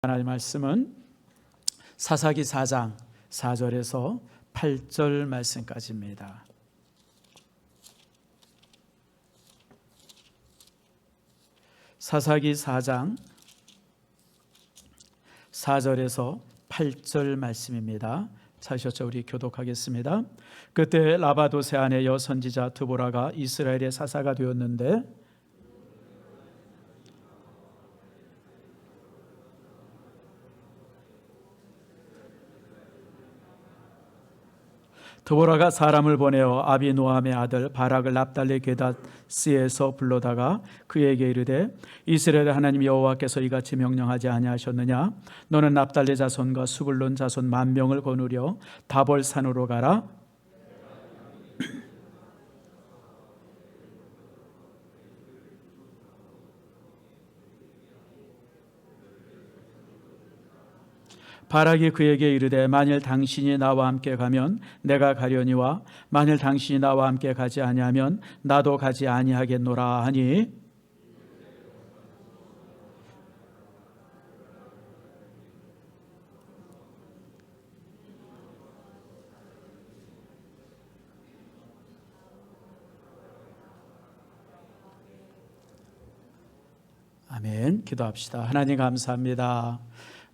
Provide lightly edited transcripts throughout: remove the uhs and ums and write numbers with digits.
하나님의 말씀은 사사기 4장 4절에서 8절 말씀까지입니다. 사사기 4장 4절에서 8절 말씀입니다. 찾으셨죠? 우리 교독하겠습니다. 그때 라바도세 아내 여선지자 드보라가 이스라엘의 사사가 되었는데 드보라가 사람을 보내어 아비노함의 아들 바락을 납달리 게다스에서 불러다가 그에게 이르되 이스라엘 하나님 여호와께서 이같이 명령하지 아니하셨느냐? 너는 납달리 자손과 수불론 자손 10,000명을 거느려 다볼산으로 가라. 바락이 그에게 이르되 만일 당신이 나와 함께 가면 내가 가려니와 만일 당신이 나와 함께 가지 아니하면 나도 가지 아니하겠노라 하니 아멘. 기도합시다. 하나님 감사합니다.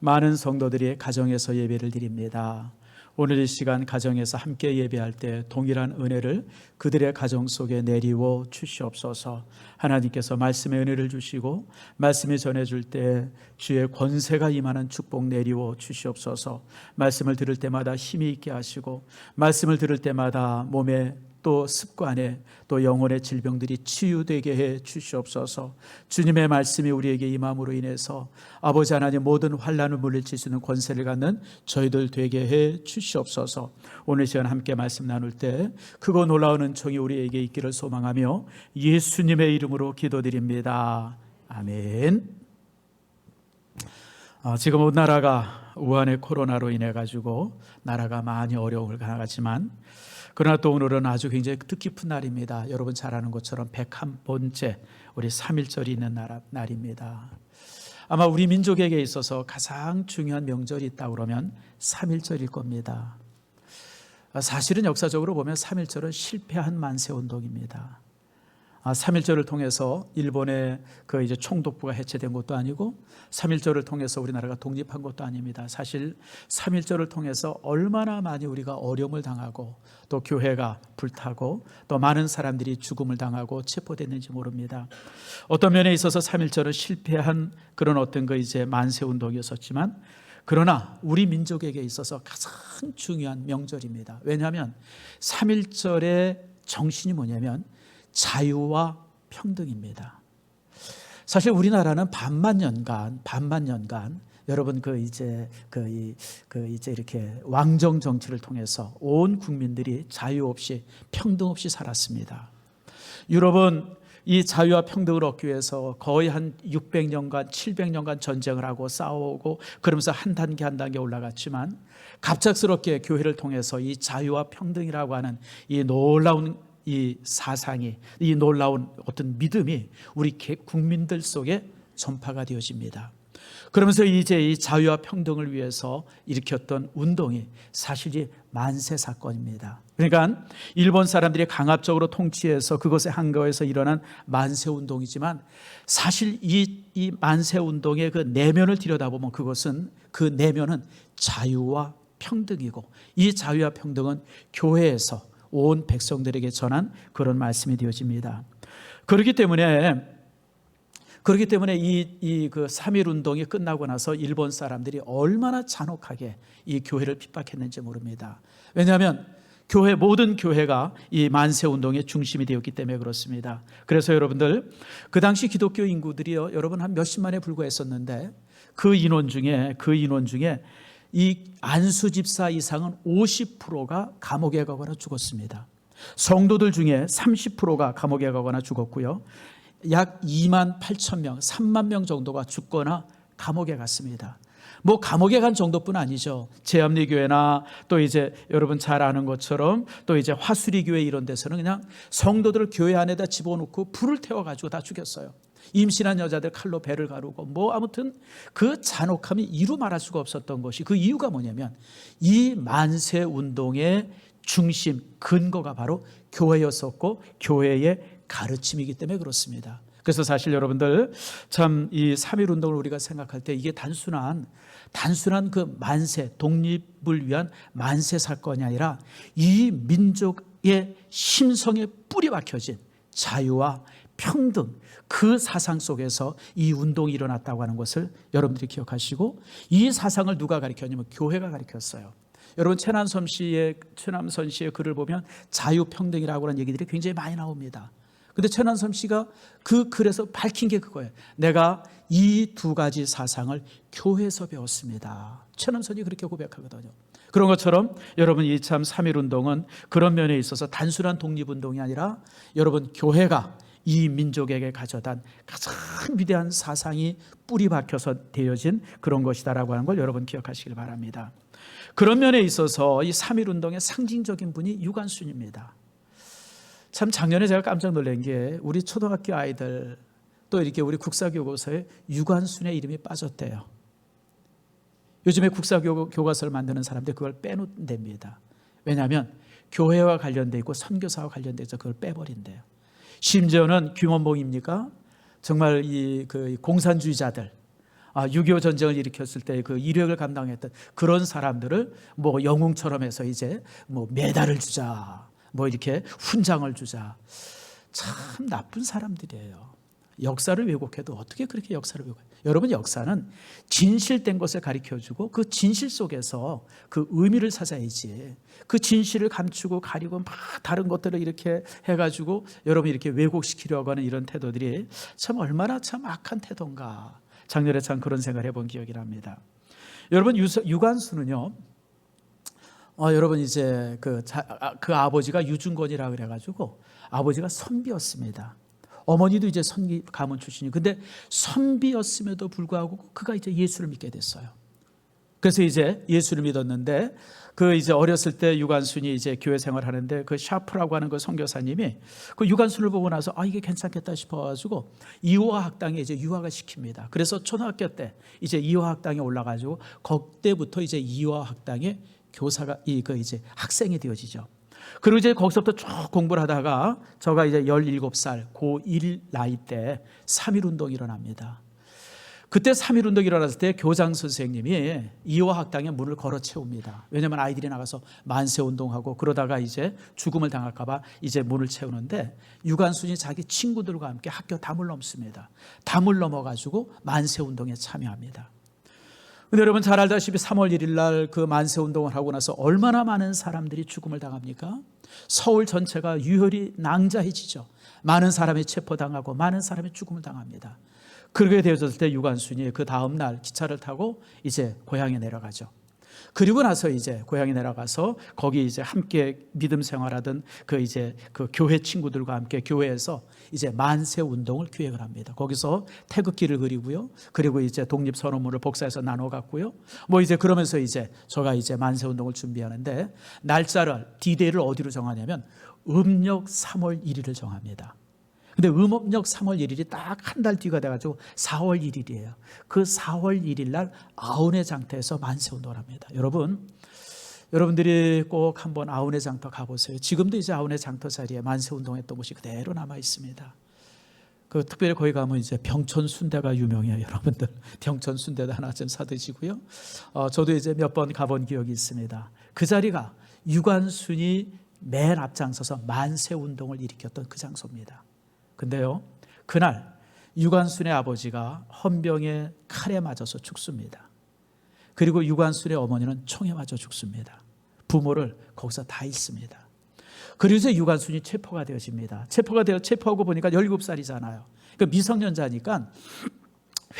많은 성도들이 가정에서 예배를 드립니다. 오늘 이 시간 가정에서 함께 예배할 때 동일한 은혜를 그들의 가정 속에 내리워 주시옵소서. 하나님께서 말씀의 은혜를 주시고 말씀을 전해줄 때 주의 권세가 임하는 축복 내리워 주시옵소서. 말씀을 들을 때마다 힘이 있게 하시고 말씀을 들을 때마다 몸에 또 습관에 또 영혼의 질병들이 치유되게 해 주시옵소서. 주님의 말씀이 우리에게 임함으로 인해서 아버지 하나님 모든 환난을 물리칠 수 있는 권세를 갖는 저희들 되게 해 주시옵소서. 오늘 시간 함께 말씀 나눌 때 크고 놀라운 은총이 우리에게 있기를 소망하며 예수님의 이름으로 기도드립니다. 아멘. 지금 온 나라가 우한의 코로나로 인해 가지고 나라가 많이 어려움을 당하지만 그러나 또 오늘은 아주 굉장히 뜻깊은 날입니다. 여러분 잘 아는 것처럼 101번째 우리 3.1절이 있는 날입니다. 아마 우리 민족에게 있어서 가장 중요한 명절이 있다고 그러면 3.1절일 겁니다. 사실은 역사적으로 보면 3.1절은 실패한 만세운동입니다. 3.1절을 통해서 일본의 그 이제 총독부가 해체된 것도 아니고 3.1절을 통해서 우리나라가 독립한 것도 아닙니다. 사실 3.1절을 통해서 얼마나 많이 우리가 어려움을 당하고 또 교회가 불타고 또 많은 사람들이 죽음을 당하고 체포됐는지 모릅니다. 어떤 면에 있어서 3.1절은 실패한 그런 어떤 그 이제 만세운동이었었지만 그러나 우리 민족에게 있어서 가장 중요한 명절입니다. 왜냐하면 3.1절의 정신이 뭐냐면 자유와 평등입니다. 사실 우리나라는 반만 년간 여러분 이제 이렇게 왕정 정치를 통해서 온 국민들이 자유 없이 평등 없이 살았습니다. 유럽은 이 자유와 평등을 얻기 위해서 거의 한 600년간 700년간 전쟁을 하고 싸우고 그러면서 한 단계 올라갔지만 갑작스럽게 교회를 통해서 이 자유와 평등이라고 하는 이 놀라운 이 사상이, 이 놀라운 어떤 믿음이 우리 국민들 속에 전파가 되어집니다. 그러면서 이제 이 자유와 평등을 위해서 일으켰던 운동이 사실이 만세 사건입니다. 그러니까 일본 사람들이 강압적으로 통치해서 그것에 항거해서 일어난 만세 운동이지만 사실 이 만세 운동의 그 내면을 들여다보면 그 내면은 자유와 평등이고 이 자유와 평등은 교회에서 온 백성들에게 전한 그런 말씀이 되어집니다. 그렇기 때문에 이 3.1 운동이 끝나고 나서 일본 사람들이 얼마나 잔혹하게 이 교회를 핍박했는지 모릅니다. 왜냐하면 모든 교회가 이 만세 운동의 중심이 되었기 때문에 그렇습니다. 그래서 여러분들 그 당시 기독교 인구들이요, 여러분 한 몇십만에 불과했었는데 그 인원 중에 이 안수 집사 이상은 50%가 감옥에 가거나 죽었습니다. 성도들 중에 30%가 감옥에 가거나 죽었고요. 약 28,000명, 3만 명 정도가 죽거나 감옥에 갔습니다. 뭐 감옥에 간 정도뿐 아니죠. 제암리교회나 또 이제 여러분 잘 아는 것처럼 또 이제 화수리교회 이런 데서는 그냥 성도들을 교회 안에다 집어넣고 불을 태워가지고 다 죽였어요. 임신한 여자들 칼로 배를 가르고 뭐 아무튼 그 잔혹함이 이루 말할 수가 없었던 것이, 그 이유가 뭐냐면 이 만세 운동의 중심 근거가 바로 교회였었고 교회의 가르침이기 때문에 그렇습니다. 그래서 사실 여러분들 참 이 3.1 운동을 우리가 생각할 때 이게 단순한 그 만세, 독립을 위한 만세 사건이 아니라 이 민족의 심성에 뿌리 박혀진 자유와 평등, 그 사상 속에서 이 운동이 일어났다고 하는 것을 여러분들이 기억하시고, 이 사상을 누가 가르쳤냐면 교회가 가르쳤어요. 여러분 최남선 씨의 글을 보면 자유평등이라고 하는 얘기들이 굉장히 많이 나옵니다. 근데 최남선 씨가 그 글에서 밝힌 게 그거예요. 내가 이 두 가지 사상을 교회에서 배웠습니다. 최남선이 그렇게 고백하거든요. 그런 것처럼 여러분 이 참 3.1 운동은 그런 면에 있어서 단순한 독립운동이 아니라 여러분 교회가 이 민족에게 가져다 가장 위대한 사상이 뿌리 박혀서 되어진 그런 것이다라고 하는 걸 여러분 기억하시길 바랍니다. 그런 면에 있어서 이 3.1 운동의 상징적인 분이 유관순입니다. 참 작년에 제가 깜짝 놀란 게 우리 초등학교 아이들 또 이렇게 우리 국사교과서에 유관순의 이름이 빠졌대요. 요즘에 국사교과서를 만드는 사람들 그걸 빼놓는답니다. 왜냐하면 교회와 관련돼 있고 선교사와 관련돼서 그걸 빼버린대요. 심지어는 김원봉입니까? 정말 그 공산주의자들, 6.25 전쟁을 일으켰을 때 그 이력을 감당했던 그런 사람들을 뭐 영웅처럼 해서 이제 뭐 메달을 주자, 뭐 이렇게 훈장을 주자. 참 나쁜 사람들이에요. 역사를 왜곡해도 어떻게 그렇게 역사를 왜곡해요? 여러분 역사는 진실된 것을 가르쳐주고 그 진실 속에서 그 의미를 찾아야지, 그 진실을 감추고 가리고 막 다른 것들을 이렇게 해가지고 여러분 이렇게 왜곡시키려고 하는 이런 태도들이 참 얼마나 참 악한 태도인가. 작년에 참 그런 생각을 해본 기억이 납니다. 여러분 유관순은요, 여러분 이제 그 아버지가 유중건이라 그래가지고 아버지가 선비였습니다. 어머니도 이제 선비 가문 출신이. 근데 선비였음에도 불구하고 그가 이제 예수를 믿게 됐어요. 그래서 이제 예수를 믿었는데 그 이제 어렸을 때 유관순이 이제 교회 생활하는데 그 샤프라고 하는 그 선교사님이 그 유관순을 보고 나서 이게 괜찮겠다 싶어가지고 이화학당에 이제 유학을 시킵니다. 그래서 초등학교 때 이제 이화학당에 올라가지고 그때부터 이제 이화학당에 교사가 이제 학생이 되어지죠. 그리고 이제 거기서부터 쭉 공부를 하다가 저가 이제 17살 고1 나이 때 3.1 운동이 일어납니다. 그때 3.1 운동이 일어났을 때 교장 선생님이 이화학당에 문을 걸어 채웁니다. 왜냐하면 아이들이 나가서 만세 운동하고 그러다가 이제 죽음을 당할까 봐 이제 문을 채우는데 유관순이 자기 친구들과 함께 학교 담을 넘습니다. 담을 넘어가지고 만세 운동에 참여합니다. 근데 여러분 잘 알다시피 3월 1일 날 그 만세 운동을 하고 나서 얼마나 많은 사람들이 죽음을 당합니까? 서울 전체가 유혈이 낭자해지죠. 많은 사람이 체포당하고 많은 사람이 죽음을 당합니다. 그렇게 되어졌을 때 유관순이 그 다음 날 기차를 타고 이제 고향에 내려가죠. 그리고 나서 이제 고향에 내려가서 거기 이제 함께 믿음 생활하던 그 교회 친구들과 함께 교회에서 이제 만세 운동을 기획을 합니다. 거기서 태극기를 그리고요. 그리고 이제 독립선언문을 복사해서 나눠 갖고요. 뭐 이제 그러면서 이제 저가 이제 만세 운동을 준비하는데 날짜를 D-Day를 어디로 정하냐면 음력 3월 1일을 정합니다. 근데 음력 3월 1일이 딱 한 달 뒤가 돼가지고 4월 1일이에요. 그 4월 1일 날 아우네 장터에서 만세 운동을 합니다. 여러분들이 꼭 한번 아우네 장터 가보세요. 지금도 이제 아우네 장터 자리에 만세 운동했던 곳이 그대로 남아 있습니다. 그 특별히 거기 가면 이제 병천 순대가 유명해요. 여러분들 병천 순대도 하나 좀 사드시고요. 저도 이제 몇 번 가본 기억이 있습니다. 그 자리가 유관순이 맨 앞장서서 만세 운동을 일으켰던 그 장소입니다. 근데요, 그날 유관순의 아버지가 헌병에 칼에 맞아서 죽습니다. 그리고 유관순의 어머니는 총에 맞아 죽습니다. 부모를 거기서 다 잃습니다. 그래서 유관순이 체포가 되어집니다. 체포하고 보니까 17살이잖아요. 그러니까 미성년자니까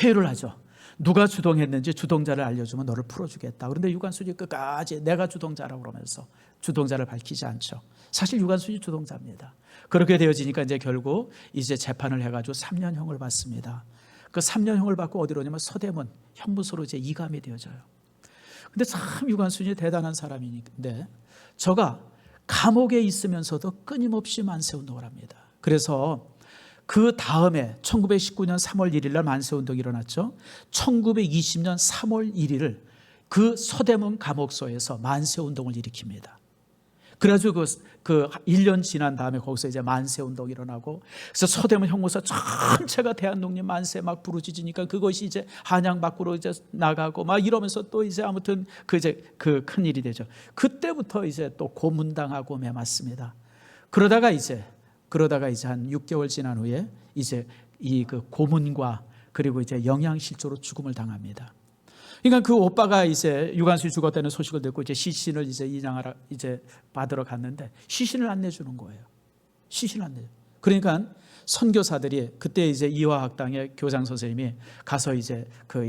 회유를 하죠. 누가 주동했는지 주동자를 알려주면 너를 풀어주겠다. 그런데 유관순이 끝까지 내가 주동자라고 그러면서 주동자를 밝히지 않죠. 사실 유관순이 주동자입니다. 그렇게 되어지니까 이제 결국 이제 재판을 해가지고 3년형을 받습니다. 그 3년형을 받고 어디로 오냐면 서대문 형무소로 이제 이감이 되어져요. 근데 참 유관순이 대단한 사람인데 저가 감옥에 있으면서도 끊임없이 만세 운동을 합니다. 그래서 그 다음에 1919년 3월 1일 날 만세운동이 일어났죠. 1920년 3월 1일을 그 서대문 감옥소에서 만세운동을 일으킵니다. 그래가지고 그 1년 지난 다음에 거기서 이제 만세운동이 일어나고, 그래서 서대문 형무소 전체가 대한독립 만세 막 부르짖으니까 그것이 이제 한양 밖으로 이제 나가고 막 이러면서 또 이제 아무튼 그 큰 일이 되죠. 그때부터 이제 또 고문당하고 매맞습니다. 그러다가 이제 한 6개월 지난 후에 이제 이 그 고문과 그리고 이제 영양실조로 죽음을 당합니다. 그러니까 그 오빠가 이제 유관순이 죽었다는 소식을 듣고 이제 시신을 이제 인양하러 이제 받으러 갔는데 시신을 안 내주는 거예요. 시신을 안 내줘. 그러니까 선교사들이 그때 이제 이화학당의 교장 선생님이 가서 이제 그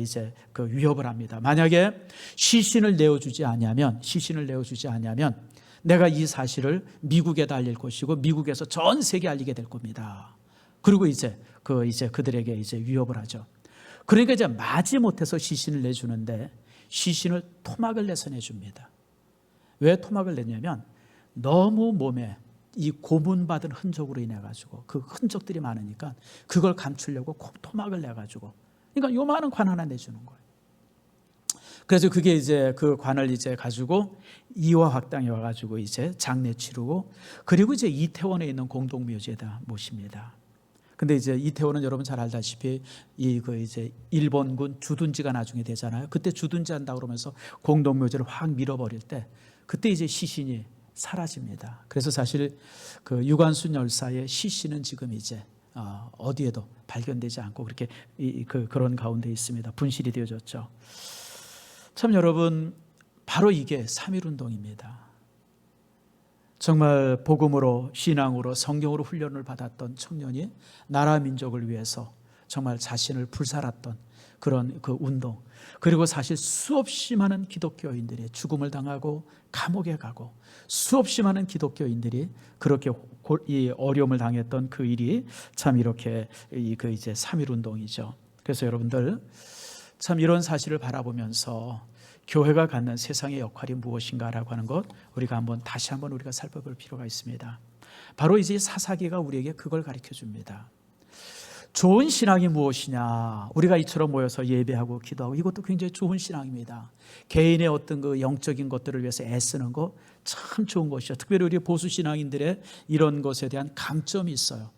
위협을 합니다. 만약에 시신을 내어주지 않으면 내가 이 사실을 미국에다 알릴 것이고 미국에서 전 세계에 알리게 될 겁니다. 그리고 이제 그들에게 이제 위협을 하죠. 그러니까 이제 마지못해서 시신을 내주는데 시신을 토막을 내서 내줍니다. 왜 토막을 냈냐면 너무 몸에 이 고문받은 흔적으로 인해 가지고 그 흔적들이 많으니까 그걸 감추려고 꼭 토막을 내 가지고, 그러니까 요만한 관 하나 내주는 거예요. 그래서 그게 이제 그 관을 이제 가지고 이화학당에 와가지고 이제 장례 치르고, 그리고 이제 이태원에 있는 공동묘지에다 모십니다. 근데 이제 이태원은 여러분 잘 알다시피 이제 일본군 주둔지가 나중에 되잖아요. 그때 주둔지 한다 그러면서 공동묘지를 확 밀어버릴 때 그때 이제 시신이 사라집니다. 그래서 사실 그 유관순 열사의 시신은 지금 이제 어디에도 발견되지 않고 그렇게 그런 가운데 있습니다. 분실이 되어졌죠. 참 여러분, 바로 이게 3.1운동입니다. 정말 복음으로, 신앙으로, 성경으로 훈련을 받았던 청년이 나라 민족을 위해서 정말 자신을 불살았던 그런 그 운동, 그리고 사실 수없이 많은 기독교인들이 죽음을 당하고 감옥에 가고 수없이 많은 기독교인들이 그렇게 이 어려움을 당했던 그 일이 참 이렇게 이제 3.1운동이죠. 그래서 여러분들 참 이런 사실을 바라보면서 교회가 갖는 세상의 역할이 무엇인가라고 하는 것 우리가 다시 한번 우리가 살펴볼 필요가 있습니다. 바로 이제 사사기가 우리에게 그걸 가르쳐 줍니다. 좋은 신앙이 무엇이냐? 우리가 이처럼 모여서 예배하고 기도하고 이것도 굉장히 좋은 신앙입니다. 개인의 어떤 그 영적인 것들을 위해서 애쓰는 거 참 좋은 것이죠. 특별히 우리 보수 신앙인들의 이런 것에 대한 강점이 있어요.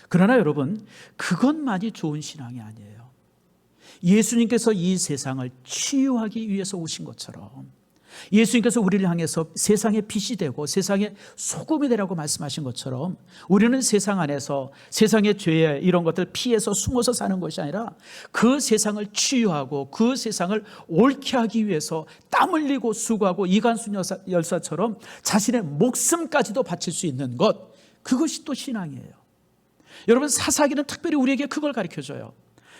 그러나 여러분, 그것만이 좋은 신앙이 아니에요. 예수님께서 이 세상을 치유하기 위해서 오신 것처럼, 예수님께서 우리를 향해서 세상의 빛이 되고 세상의 소금이 되라고 말씀하신 것처럼, 우리는 세상 안에서 세상의 죄에 이런 것들 피해서 숨어서 사는 것이 아니라 그 세상을 치유하고 그 세상을 옳게 하기 위해서 땀 흘리고 수고하고 이관순 열사처럼 자신의 목숨까지도 바칠 수 있는 것, 그것이 또 신앙이에요. 여러분, 사사기는 특별히 우리에게 그걸 가르쳐줘요.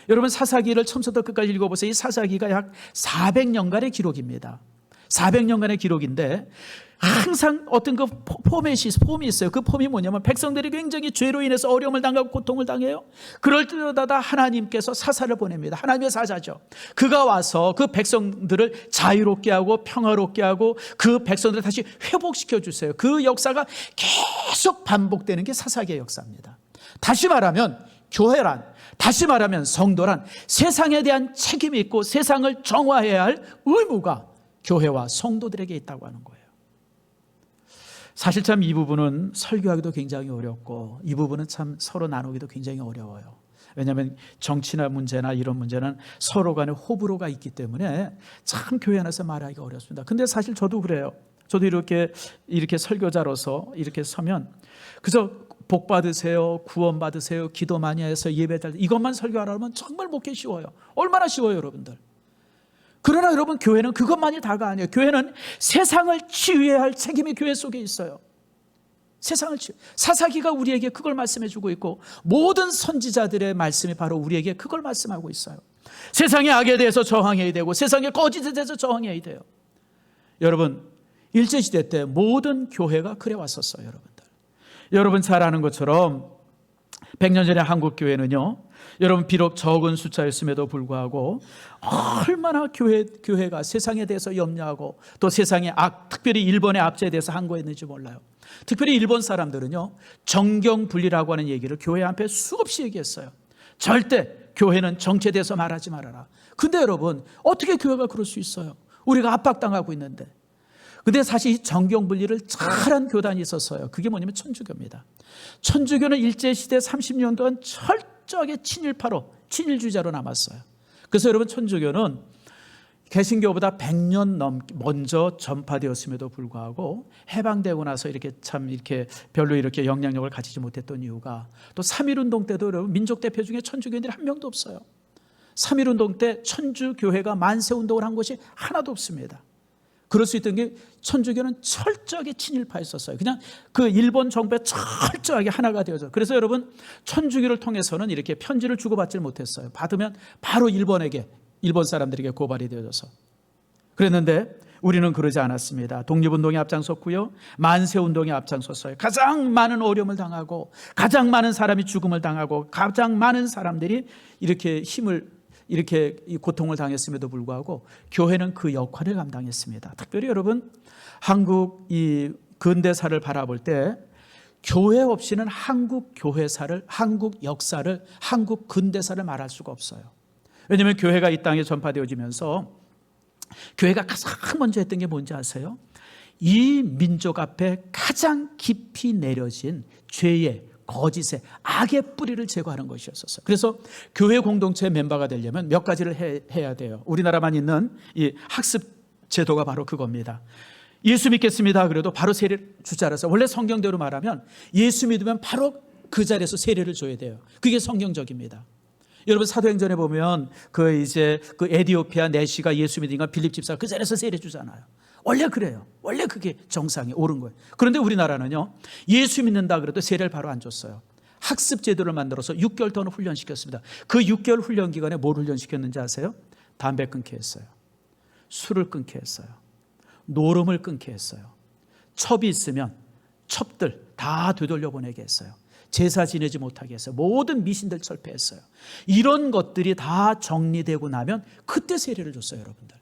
여러분, 사사기를 처음부터 끝까지 읽어보세요. 이 사사기가 약 400년간의 기록입니다. 400년간의 기록인데 항상 어떤 그 폼이 있어요. 그 폼이 뭐냐면 백성들이 굉장히 죄로 인해서 어려움을 당하고 고통을 당해요. 그럴 때마다 하나님께서 사사를 보냅니다. 하나님의 사자죠. 그가 와서 그 백성들을 자유롭게 하고 평화롭게 하고 그 백성들을 다시 회복시켜 주세요. 그 역사가 계속 반복되는 게 사사기의 역사입니다. 다시 말하면 교회란, 다시 말하면 성도란 세상에 대한 책임이 있고 세상을 정화해야 할 의무가 교회와 성도들에게 있다고 하는 거예요. 사실 참 이 부분은 설교하기도 굉장히 어렵고 이 부분은 참 서로 나누기도 굉장히 어려워요. 왜냐하면 정치나 문제나 이런 문제는 서로 간에 호불호가 있기 때문에 참 교회 안에서 말하기가 어렵습니다. 근데 사실 저도 그래요. 저도 이렇게 설교자로서 이렇게 서면 그저 복 받으세요, 구원 받으세요, 기도 많이 해서 예배 잘, 이것만 설교하라면 정말 먹기 쉬워요. 얼마나 쉬워요, 여러분들. 그러나 여러분, 교회는 그것만이 다가 아니에요. 교회는 세상을 치유해야 할 책임이 교회 속에 있어요. 세상을 치유. 사사기가 우리에게 그걸 말씀해 주고 있고 모든 선지자들의 말씀이 바로 우리에게 그걸 말씀하고 있어요. 세상의 악에 대해서 저항해야 되고 세상의 거짓에 대해서 저항해야 돼요. 여러분, 일제시대 때 모든 교회가 그래 왔었어요. 여러분 잘 아는 것처럼 100년 전에 한국 교회는요, 여러분 비록 적은 숫자였음에도 불구하고 얼마나 교회가 세상에 대해서 염려하고 또 세상의 악, 특별히 일본의 압제에 대해서 항거했는지 몰라요. 특별히 일본 사람들은요, 정경 분리라고 하는 얘기를 교회 앞에 수없이 얘기했어요. 절대 교회는 정체에 대해서 말하지 말아라. 근데 여러분, 어떻게 교회가 그럴 수 있어요? 우리가 압박당하고 있는데. 근데 사실 이 정경 분리를 잘한 교단이 있었어요. 그게 뭐냐면 천주교입니다. 천주교는 일제시대 30년 동안 철저하게 친일파로, 친일주의자로 남았어요. 그래서 여러분, 천주교는 개신교보다 100년 먼저 전파되었음에도 불구하고 해방되고 나서 이렇게 별로 이렇게 영향력을 가지지 못했던 이유가, 또 3.1운동 때도 여러분, 민족 대표 중에 천주교인들이 한 명도 없어요. 3.1운동 때 천주교회가 만세운동을 한 곳이 하나도 없습니다. 그럴 수 있던 게 천주교는 철저하게 친일파였었어요. 그냥 그 일본 정부에 철저하게 하나가 되어져. 그래서 여러분, 천주교를 통해서는 이렇게 편지를 주고받지 못했어요. 받으면 바로 일본 사람들에게 고발이 되어져서. 그랬는데 우리는 그러지 않았습니다. 독립운동에 앞장섰고요, 만세운동에 앞장섰어요. 가장 많은 어려움을 당하고, 가장 많은 사람이 죽음을 당하고, 가장 많은 사람들이 이렇게 고통을 당했음에도 불구하고 교회는 그 역할을 감당했습니다. 특별히 여러분, 한국 이 근대사를 바라볼 때 교회 없이는 한국 교회사를, 한국 역사를, 한국 근대사를 말할 수가 없어요. 왜냐하면 교회가 이 땅에 전파되어지면서 교회가 가장 먼저 했던 게 뭔지 아세요? 이 민족 앞에 가장 깊이 내려진 죄의, 거짓의, 악의 뿌리를 제거하는 것이었었어요. 그래서 교회 공동체의 멤버가 되려면 몇 가지를 해야 돼요. 우리나라만 있는 이 학습 제도가 바로 그겁니다. 예수 믿겠습니다. 그래도 바로 세례를 주지 않았어요. 원래 성경대로 말하면 예수 믿으면 바로 그 자리에서 세례를 줘야 돼요. 그게 성경적입니다. 여러분, 사도행전에 보면 그 에디오피아 내시가 예수 믿으니까 빌립 집사가 그 자리에서 세례 주잖아요. 원래 그래요. 원래 그게 정상이 옳은 거예요. 그런데 우리나라는요, 예수 믿는다 그래도 세례를 바로 안 줬어요. 학습 제도를 만들어서 6개월 동안 훈련시켰습니다. 그 6개월 훈련 기간에 뭘 훈련시켰는지 아세요? 담배 끊게 했어요. 술을 끊게 했어요. 노름을 끊게 했어요. 첩이 있으면 첩들 다 되돌려 보내게 했어요. 제사 지내지 못하게 했어요. 모든 미신들 철폐했어요. 이런 것들이 다 정리되고 나면 그때 세례를 줬어요, 여러분들.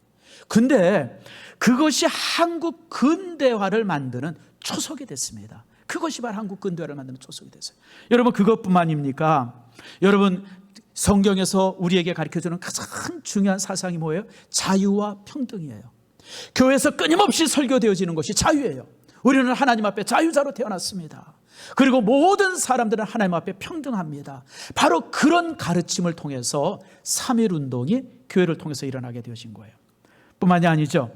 근데 그것이 한국 근대화를 만드는 초석이 됐습니다. 그것이 바로 한국 근대화를 만드는 초석이 됐어요. 여러분, 그것뿐만입니까? 여러분, 성경에서 우리에게 가르쳐주는 가장 중요한 사상이 뭐예요? 자유와 평등이에요. 교회에서 끊임없이 설교되어지는 것이 자유예요. 우리는 하나님 앞에 자유자로 태어났습니다. 그리고 모든 사람들은 하나님 앞에 평등합니다. 바로 그런 가르침을 통해서 3.1운동이 교회를 통해서 일어나게 되어진 거예요. 뿐만이 아니죠.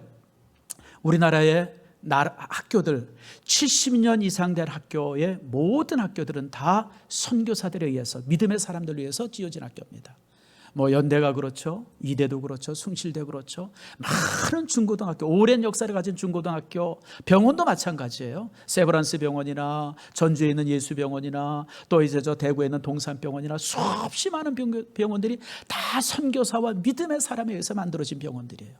우리나라의 학교들, 70년 이상 된 학교의 모든 학교들은 다 선교사들에 의해서, 믿음의 사람들을 위해서 지어진 학교입니다. 뭐 연대가 그렇죠, 이대도 그렇죠, 숭실대 그렇죠. 많은 중고등학교, 오랜 역사를 가진 중고등학교, 병원도 마찬가지예요. 세브란스 병원이나 전주에 있는 예수병원이나 또 대구에 있는 동산병원이나 수없이 많은 병원들이 다 선교사와 믿음의 사람에 의해서 만들어진 병원들이에요.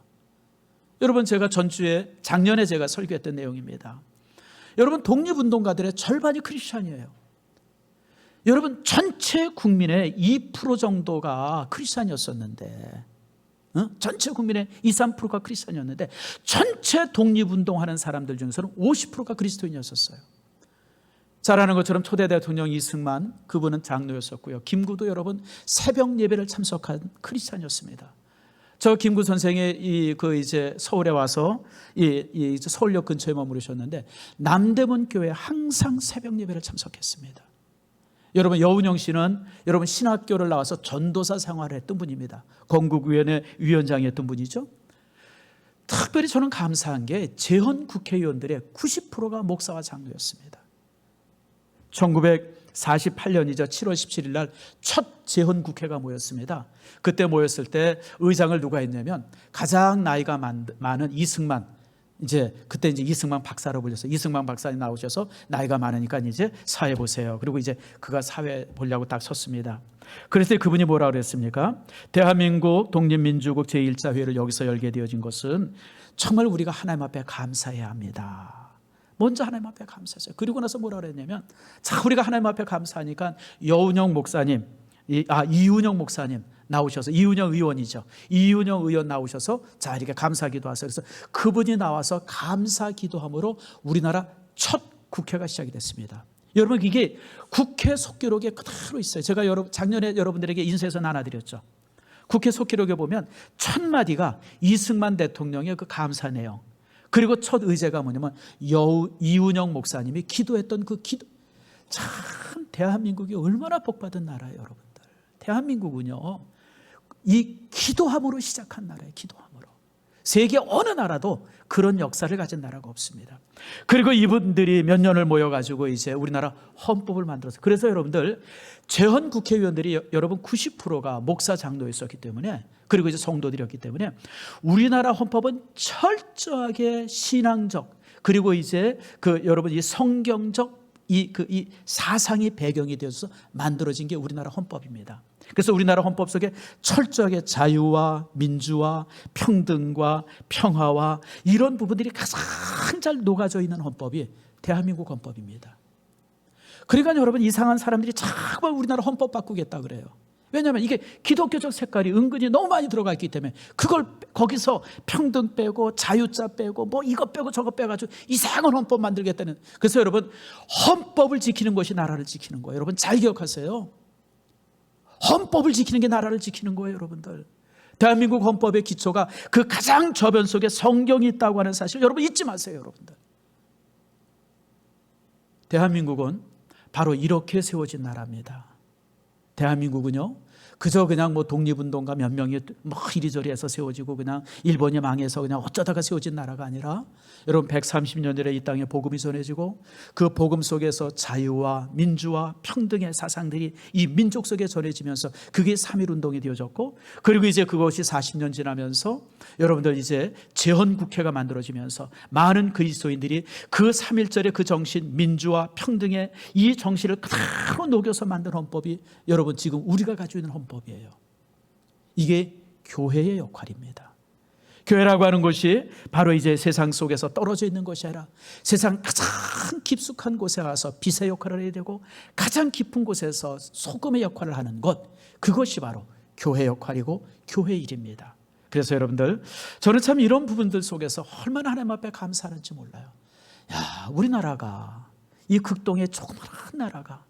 여러분, 제가 전주에 작년에 제가 설교했던 내용입니다. 여러분, 독립운동가들의 절반이 크리스찬이에요. 여러분, 전체 국민의 2% 정도가 크리스찬이었었는데, 전체 국민의 2, 3%가 크리스찬이었는데, 전체 독립운동하는 사람들 중에서는 50%가 그리스도인이었었어요. 잘 아는 것처럼 초대 대통령 이승만, 그분은 장로였었고요. 김구도 여러분 새벽 예배를 참석한 크리스찬이었습니다. 저 김구 선생이 서울에 와서 서울역 근처에 머무르셨는데 남대문 교회에 항상 새벽 예배를 참석했습니다. 여러분, 여운영 씨는 여러분 신학교를 나와서 전도사 생활을 했던 분입니다. 건국위원회 위원장이었던 분이죠. 특별히 저는 감사한 게 재헌 국회의원들의 90%가 목사와 장로였습니다. 1948년이죠. 7월 17일 날 첫 재헌 국회가 모였습니다. 그때 모였을 때 의장을 누가 했냐면 가장 나이가 많은 이승만, 그때 이승만 박사로 불렸어요. 이승만 박사님 나오셔서 나이가 많으니까 이제 사회 보세요. 그리고 그가 사회 보려고 딱 섰습니다. 그래서 그분이 뭐라고 그랬습니까? 대한민국 독립민주국 제1차 회의를 여기서 열게 되어진 것은 정말 우리가 하나님 앞에 감사해야 합니다. 먼저 하나님 앞에 감사했어요. 그리고 나서 뭐라고 그랬냐면, 우리가 하나님 앞에 감사하니까 이윤영 목사님 나오셔서, 이윤영 의원이죠. 이윤영 의원 나오셔서 이렇게 감사 기도하세요. 그래서 그분이 나와서 감사 기도함으로 우리나라 첫 국회가 시작이 됐습니다. 여러분, 이게 국회 속기록에 그대로 있어요. 제가 작년에 여러분들에게 인쇄서 나눠드렸죠. 국회 속기록에 보면 첫 마디가 이승만 대통령의 그 감사 내용, 그리고 첫 의제가 뭐냐면 이운영 목사님이 기도했던 그 기도. 참 대한민국이 얼마나 복받은 나라예요, 여러분들. 대한민국은요, 이 기도함으로 시작한 나라예요. 기도함으로. 세계 어느 나라도 그런 역사를 가진 나라가 없습니다. 그리고 이분들이 몇 년을 모여가지고 이제 우리나라 헌법을 만들었어요. 그래서 여러분들 재헌 국회의원들이 여러분 90%가 목사 장로였었기 때문에, 그리고 이제 성도들이었기 때문에 우리나라 헌법은 철저하게 신앙적, 그리고 이제 여러분 이 성경적 이 사상이 배경이 되어서 만들어진 게 우리나라 헌법입니다. 그래서 우리나라 헌법 속에 철저하게 자유와 민주와 평등과 평화와 이런 부분들이 가장 잘 녹아져 있는 헌법이 대한민국 헌법입니다. 그러니까 여러분, 이상한 사람들이 자꾸 우리나라 헌법 바꾸겠다 그래요. 왜냐하면 이게 기독교적 색깔이 은근히 너무 많이 들어가 있기 때문에, 그걸 거기서 평등 빼고 자유자 빼고 뭐 이거 빼고 저거 빼가지고 이상한 헌법 만들겠다는. 그래서 여러분, 헌법을 지키는 것이 나라를 지키는 거예요. 여러분 잘 기억하세요. 헌법을 지키는 게 나라를 지키는 거예요, 여러분들. 대한민국 헌법의 기초가 그 가장 저변 속에 성경이 있다고 하는 사실 여러분 잊지 마세요, 여러분들. 대한민국은 바로 이렇게 세워진 나라입니다. 대한민국은요, 그저 그냥 뭐 독립운동가 몇 명이 뭐 이리저리 해서 세워지고 그냥 일본이 망해서 그냥 어쩌다가 세워진 나라가 아니라, 여러분 130년 전에 이 땅에 복음이 전해지고 그 복음 속에서 자유와 민주와 평등의 사상들이 이 민족 속에 전해지면서 그게 3.1운동이 되어졌고, 그리고 이제 그것이 40년 지나면서 여러분들 이제 재헌국회가 만들어지면서 많은 그리스도인들이 그 3.1절의 그 정신, 민주와 평등의 이 정신을 그대로 녹여서 만든 헌법이 여러분 지금 우리가 가지고 있는 헌법이에요. 이게 교회의 역할입니다. 교회라고 하는 것이 바로 이제 세상 속에서 떨어져 있는 것이 아니라 세상 가장 깊숙한 곳에 와서 빛의 역할을 해야 되고, 가장 깊은 곳에서 소금의 역할을 하는 것, 그것이 바로 교회 역할이고 교회 일입니다. 그래서 여러분들, 저는 참 이런 부분들 속에서 얼마나 하나님 앞에 감사하는지 몰라요. 야, 우리나라가, 이 극동의 조그마한 나라가,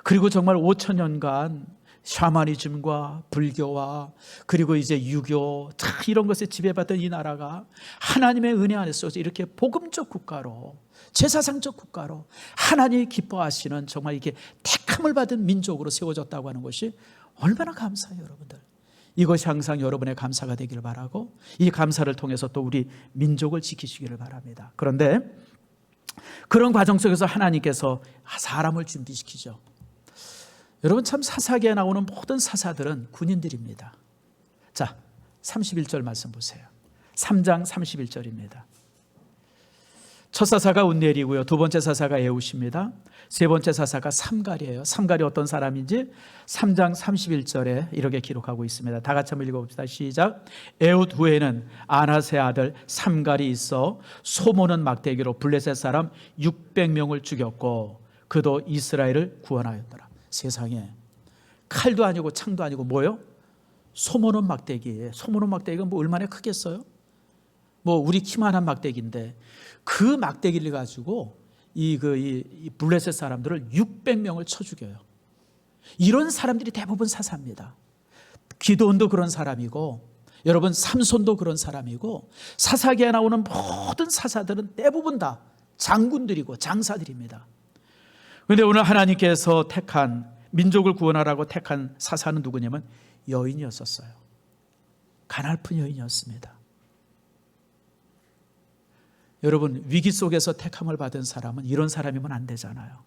그리고 정말 5,000년간 샤머니즘과 불교와 그리고 이제 유교 이런 것에 지배받던 이 나라가 하나님의 은혜 안에서 이렇게 복음적 국가로, 제사상적 국가로 하나님이 기뻐하시는 정말 이게 택함을 받은 민족으로 세워졌다고 하는 것이 얼마나 감사해요, 여러분들. 이것이 항상 여러분의 감사가 되기를 바라고, 이 감사를 통해서 또 우리 민족을 지키시기를 바랍니다. 그런데 그런 과정 속에서 하나님께서 사람을 준비시키죠. 여러분, 참 사사기에 나오는 모든 사사들은 군인들입니다. 자, 31절 말씀 보세요. 3장 31절입니다. 첫 사사가 운넬이고요, 두 번째 사사가 에웃입니다. 세 번째 사사가 삼갈이에요. 삼갈이 어떤 사람인지 3장 31절에 이렇게 기록하고 있습니다. 다 같이 한번 읽어봅시다. 시작. 에웃 후에는 아나세 아들 삼갈이 있어 소모는 막대기로 블레셋 사람 600명을 죽였고 그도 이스라엘을 구원하였더라. 세상에, 칼도 아니고 창도 아니고 뭐요? 소모는 막대기예요. 소모는 막대기가 뭐 얼마나 크겠어요? 뭐 우리 키만한 막대기인데, 그 막대기를 가지고 이 블레셋 사람들을 600명을 쳐 죽여요. 이런 사람들이 대부분 사사입니다. 기드온도 그런 사람이고, 여러분 삼손도 그런 사람이고, 사사기에 나오는 모든 사사들은 대부분 다 장군들이고 장사들입니다. 그런데 오늘 하나님께서 택한, 민족을 구원하라고 택한 사사는 누구냐면 여인이었었어요. 가냘픈 여인이었습니다. 여러분, 위기 속에서 택함을 받은 사람은 이런 사람이면 안 되잖아요.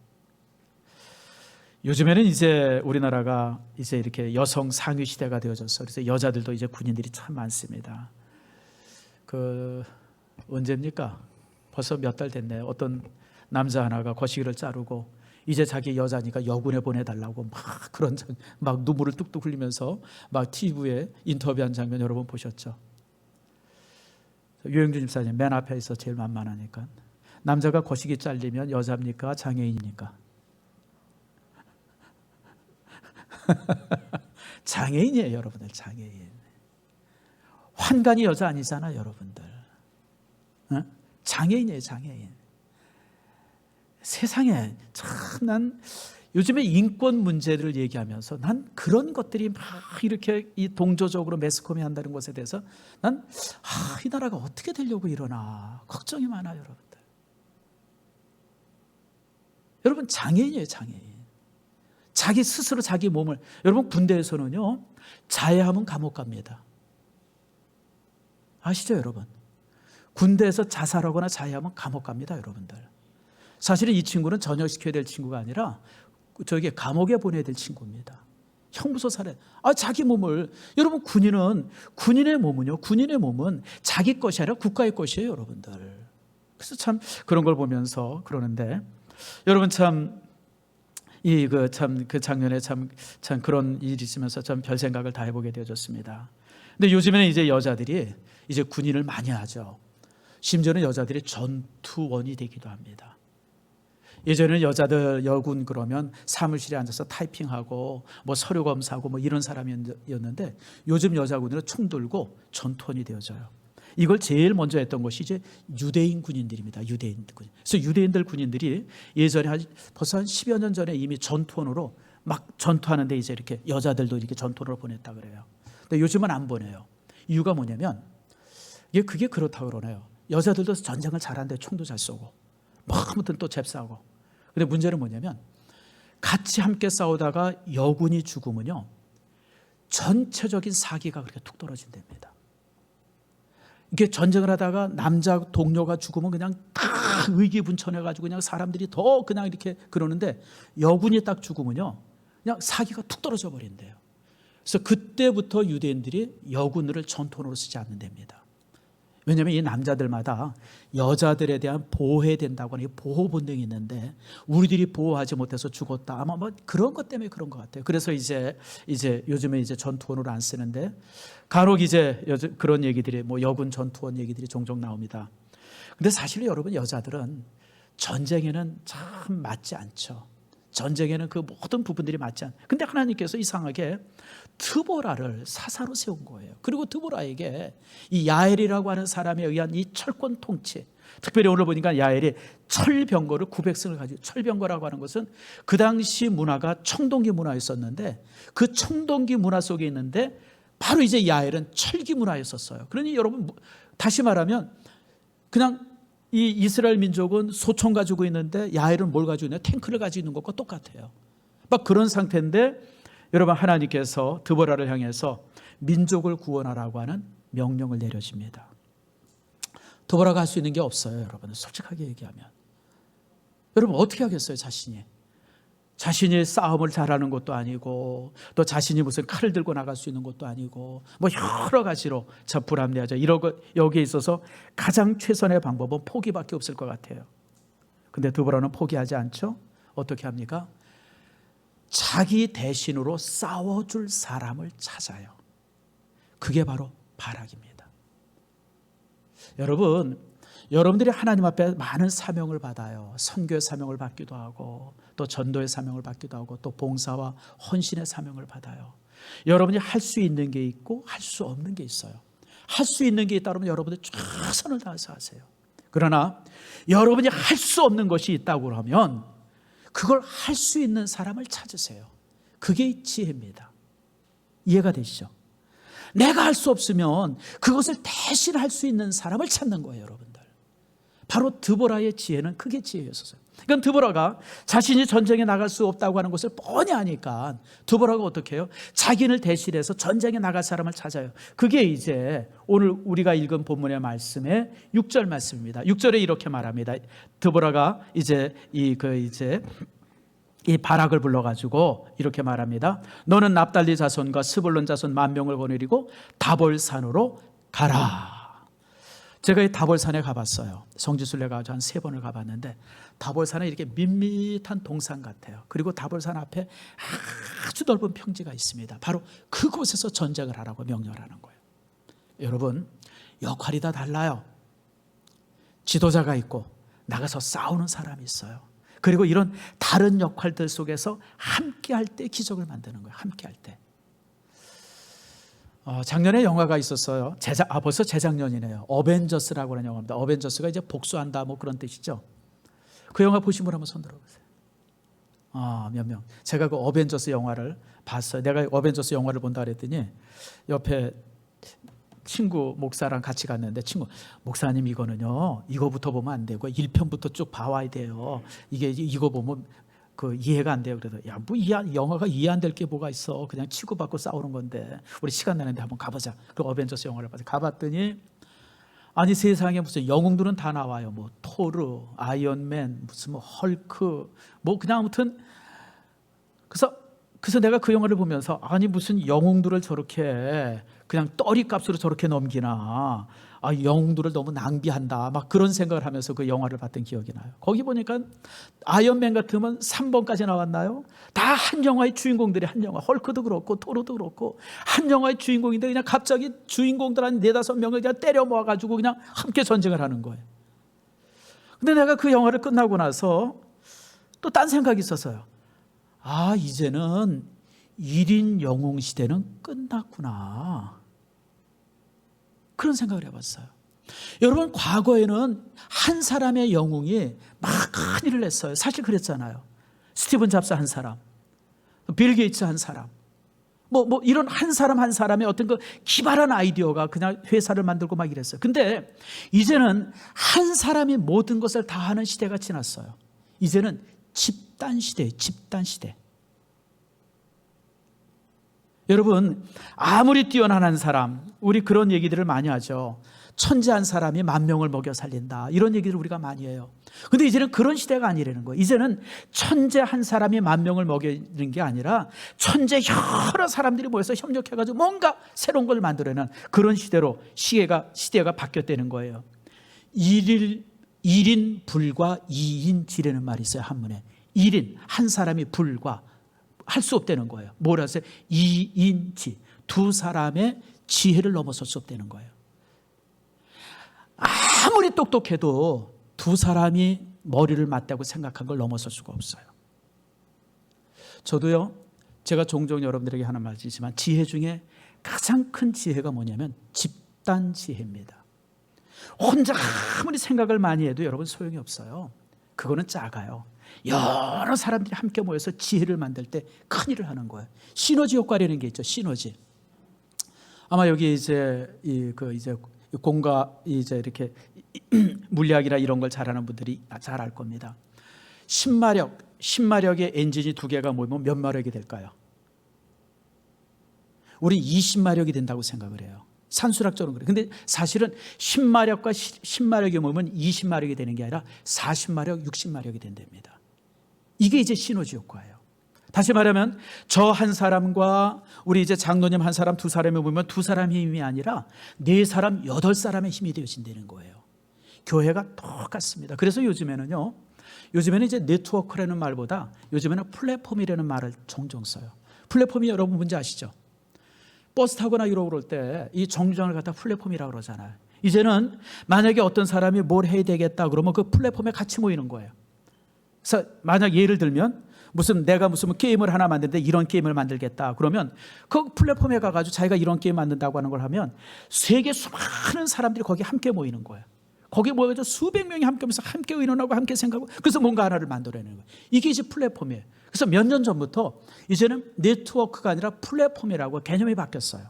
요즘에는 이제 우리나라가 이제 이렇게 여성 상위 시대가 되어져서, 그래서 여자들도 이제 군인들이 참 많습니다. 언제입니까? 벌써 몇 달 됐네요. 어떤 남자 하나가 거시기를 자르고 이제 자기 여자니까 여군에 보내달라고 막 눈물을 뚝뚝 흘리면서 막 TV에 인터뷰한 장면 여러분 보셨죠? 유영준 집사님 맨 앞에 있어 제일 만만하니까. 남자가 거시기 잘리면 여자입니까? 장애인입니까? 장애인이에요, 여러분들. 장애인. 환관이 여자 아니잖아요, 여러분들. 장애인이에요, 장애인. 세상에 참 난 요즘에 인권 문제를 얘기하면서 난 그런 것들이 막 이렇게 이 동조적으로 매스컴이 한다는 것에 대해서 난 이 나라가 어떻게 되려고 이러나 걱정이 많아요, 여러분들. 여러분 장애인이에요, 장애인. 자기 스스로 자기 몸을, 여러분 군대에서는요 자해하면 감옥 갑니다. 아시죠, 여러분? 군대에서 자살하거나 자해하면 감옥 갑니다, 여러분들. 사실은 이 친구는 전역시켜야 될 친구가 아니라 저기 감옥에 보내야 될 친구입니다. 형무소 살해. 자기 몸을, 여러분 군인의 몸은 자기 것이 아니라 국가의 것이에요, 여러분들. 그래서 참 그런 걸 보면서 그러는데, 여러분 참 그 작년에 참 그런 일이 있으면서 참 별 생각을 다 해보게 되어졌습니다. 근데 요즘에는 이제 여자들이 이제 군인을 많이 하죠. 심지어는 여자들이 전투원이 되기도 합니다. 예전에는 여자들 여군 그러면 사무실에 앉아서 타이핑하고 뭐 서류 검사하고 뭐 이런 사람이었는데, 요즘 여자군들은 총 들고 전투원이 되어져요. 이걸 제일 먼저 했던 것이 이제 유대인 군인들입니다. 유대인 군인. 그래서 유대인들 군인들이 예전에 벌써 한 10여 년 전에 이미 전투원으로 막 전투하는데 이제 이렇게 여자들도 이렇게 전투원으로 보냈다 그래요. 근데 요즘은 안 보내요. 이유가 뭐냐면 그게 그렇다고 그러네요. 여자들도 전쟁을 잘하는데 총도 잘 쏘고 뭐 아무튼 또 잽싸고. 근데 문제는 뭐냐면 같이 함께 싸우다가 여군이 죽으면요 전체적인 사기가 그렇게 툭 떨어진답니다. 이게 전쟁을 하다가 남자 동료가 죽으면 그냥 다 의기분천해가지고 그냥 사람들이 더 그냥 이렇게 그러는데, 여군이 딱 죽으면요 그냥 사기가 툭 떨어져 버린대요. 그래서 그때부터 유대인들이 여군을 전투원으로 쓰지 않는답니다. 왜냐하면 이 남자들마다 여자들에 대한 보호해야 된다고 하는 보호 본능이 있는데 우리들이 보호하지 못해서 죽었다. 아마 뭐 그런 것 때문에 그런 것 같아요. 그래서 이제 요즘에 이제 전투원으로 안 쓰는데, 간혹 이제 그런 얘기들이 뭐 여군 전투원 얘기들이 종종 나옵니다. 근데 사실 여러분 여자들은 전쟁에는 참 맞지 않죠. 전쟁에는 그 모든 부분들이 맞지 않아요. 근데 하나님께서 이상하게 드보라를 사사로 세운 거예요. 그리고 드보라에게 이 야엘이라고 하는 사람에 의한 이 철권 통치, 특별히 오늘 보니까 야엘이 철병거를 900승을 가지고, 철병거라고 하는 것은 그 당시 문화가 청동기 문화였었는데 그 청동기 문화 속에 있는데 바로 이제 야엘은 철기 문화였었어요. 그러니 여러분 다시 말하면 그냥 이 이스라엘 민족은 소총 가지고 있는데 야엘은 뭘 가지고 있냐? 탱크를 가지고 있는 것과 똑같아요. 막 그런 상태인데 여러분 하나님께서 드보라를 향해서 민족을 구원하라고 하는 명령을 내려집니다. 드보라가 할 수 있는 게 없어요, 여러분. 솔직하게 얘기하면. 여러분 어떻게 하겠어요, 자신이 싸움을 잘하는 것도 아니고 또 자신이 무슨 칼을 들고 나갈 수 있는 것도 아니고 뭐 여러 가지로 참 불합리하죠. 여기에 있어서 가장 최선의 방법은 포기밖에 없을 것 같아요. 근데 드보라는 포기하지 않죠. 어떻게 합니까? 자기 대신으로 싸워줄 사람을 찾아요. 그게 바로 바락입니다. 여러분들이 하나님 앞에 많은 사명을 받아요. 선교의 사명을 받기도 하고 또 전도의 사명을 받기도 하고 또 봉사와 헌신의 사명을 받아요. 여러분이 할 수 있는 게 있고 할 수 없는 게 있어요. 할 수 있는 게 있다 그러면 여러분들 최선을 다해서 하세요. 그러나 여러분이 할 수 없는 것이 있다고 하면 그걸 할 수 있는 사람을 찾으세요. 그게 지혜입니다. 이해가 되시죠? 내가 할 수 없으면 그것을 대신 할 수 있는 사람을 찾는 거예요, 여러분들. 바로 드보라의 지혜는 그게 지혜였어요. 그러니까 드보라가 자신이 전쟁에 나갈 수 없다고 하는 것을 뻔히 아니까 드보라가 어떻게 해요? 자기를 대신해서 전쟁에 나갈 사람을 찾아요. 그게 이제 오늘 우리가 읽은 본문의 말씀의 6절 말씀입니다. 6절에 이렇게 말합니다. 드보라가 이제 이 바락을 불러가지고 이렇게 말합니다. 너는 납달리 자손과 스불론 자손 10,000명을 거느리고 다볼산으로 가라. 제가 이 다볼산에 가봤어요. 성지순례 가서 한 3번을 가봤는데 다볼산은 이렇게 밋밋한 동산 같아요. 그리고 다볼산 앞에 아주 넓은 평지가 있습니다. 바로 그곳에서 전쟁을 하라고 명령하는 거예요. 여러분 역할이 다 달라요. 지도자가 있고 나가서 싸우는 사람이 있어요. 그리고 이런 다른 역할들 속에서 함께 할 때 기적을 만드는 거예요. 함께 할 때. 작년에 영화가 있었어요. 벌써 재작년이네요. 어벤져스라고 하는 영화입니다. 어벤져스가 이제 복수한다 뭐 그런 뜻이죠. 그 영화 보신 분 한번 손 들어보세요. 몇 명. 제가 그 어벤져스 영화를 봤어요. 내가 어벤져스 영화를 본다 그랬더니 옆에 친구 목사랑 같이 갔는데, 친구, 목사님 이거는요, 이거부터 보면 안 되고 1편부터 쭉 봐와야 돼요. 이거 보면 그 이해가 안 돼요. 그래서 영화가 이해 안 될 게 뭐가 있어. 그냥 치고받고 싸우는 건데 우리 시간 나는데 한번 가보자. 그 어벤져스 영화를 봤어요. 가봤더니 아니 세상에 무슨 영웅들은 다 나와요. 뭐 토르, 아이언맨, 무슨 뭐 헐크, 뭐 그냥 아무튼 그래서 내가 그 영화를 보면서 아니 무슨 영웅들을 저렇게 그냥 떨이값으로 저렇게 넘기나, 영웅들을 너무 낭비한다, 막 그런 생각을 하면서 그 영화를 봤던 기억이 나요. 거기 보니까 아이언맨 같으면 3번까지 나왔나요? 다 한 영화의 주인공들이, 한 영화, 헐크도 그렇고 토르도 그렇고 한 영화의 주인공인데 그냥 갑자기 주인공들 한 4-5명을 그냥 때려 모아가지고 그냥 함께 전쟁을 하는 거예요. 근데 내가 그 영화를 끝나고 나서 또 딴 생각이 있었어요. 이제는 1인 영웅 시대는 끝났구나, 그런 생각을 해봤어요. 여러분, 과거에는 한 사람의 영웅이 막 큰일을 했어요. 사실 그랬잖아요. 스티븐 잡스 한 사람, 빌 게이츠 한 사람, 뭐 이런 한 사람 한 사람의 어떤 그 기발한 아이디어가 그냥 회사를 만들고 막 이랬어요. 근데 이제는 한 사람이 모든 것을 다 하는 시대가 지났어요. 이제는 집단 시대예요. 집단 시대. 여러분, 아무리 뛰어난 한 사람, 우리 그런 얘기들을 많이 하죠. 천재 한 사람이 10,000명을 먹여 살린다, 이런 얘기를 우리가 많이 해요. 근데 이제는 그런 시대가 아니라는 거예요. 이제는 천재 한 사람이 10,000명을 먹이는 게 아니라 천재 여러 사람들이 모여서 협력해가지고 뭔가 새로운 걸 만들어내는 그런 시대로 시대가 바뀌었다는 거예요. 1인 불과 2인 지라는 말이 있어요. 한문에 1인, 한 사람이 불과 할 수 없다는 거예요. 뭐라 하세요? 2인지, 두 사람의 지혜를 넘어설 수 없다는 거예요. 아무리 똑똑해도 두 사람이 머리를 맞다고 생각한 걸 넘어설 수가 없어요. 저도요, 제가 종종 여러분들에게 하는 말이지만 지혜 중에 가장 큰 지혜가 뭐냐면 집단 지혜입니다. 혼자 아무리 생각을 많이 해도 여러분 소용이 없어요. 그거는 작아요. 여러 사람들이 함께 모여서 지혜를 만들 때 큰일을 하는 거예요. 시너지 효과라는 게 있죠. 시너지. 아마 여기 이제 공과 이제 이렇게 물리학이나 이런 걸 잘하는 분들이 잘 알 겁니다. 10마력의 엔진이 2개가 모이면 몇 마력이 될까요? 우리 20마력이 된다고 생각을 해요. 산술학적으로 그래요. 근데 사실은 10마력과 10마력이 모이면 20마력이 되는 게 아니라 40마력, 60마력이 된답니다. 이게 이제 시너지 효과예요. 다시 말하면 저 한 사람과 우리 이제 장로님 한 사람, 2사람이 모이면 2사람의 힘이 아니라 4사람, 8사람의 힘이 되어진다는 거예요. 교회가 똑같습니다. 그래서 요즘에는 이제 네트워크라는 말보다 요즘에는 플랫폼이라는 말을 종종 써요. 플랫폼이 여러분 뭔지 아시죠? 버스 타거나 이러고 그럴 때 이 정류장을 갖다 플랫폼이라고 그러잖아요. 이제는 만약에 어떤 사람이 뭘 해야 되겠다 그러면 그 플랫폼에 같이 모이는 거예요. 그래서 만약 예를 들면 내가 무슨 게임을 하나 만드는데 이런 게임을 만들겠다 그러면 그 플랫폼에 가가지고 자기가 이런 게임 만든다고 하는 걸 하면 세계 수많은 사람들이 거기 함께 모이는 거예요. 거기 모여서 수백 명이 함께 모여서 함께 의논하고 함께 생각하고 그래서 뭔가 하나를 만들어내는 거예요. 이게 이제 플랫폼이에요. 그래서 몇 년 전부터 이제는 네트워크가 아니라 플랫폼이라고 개념이 바뀌었어요.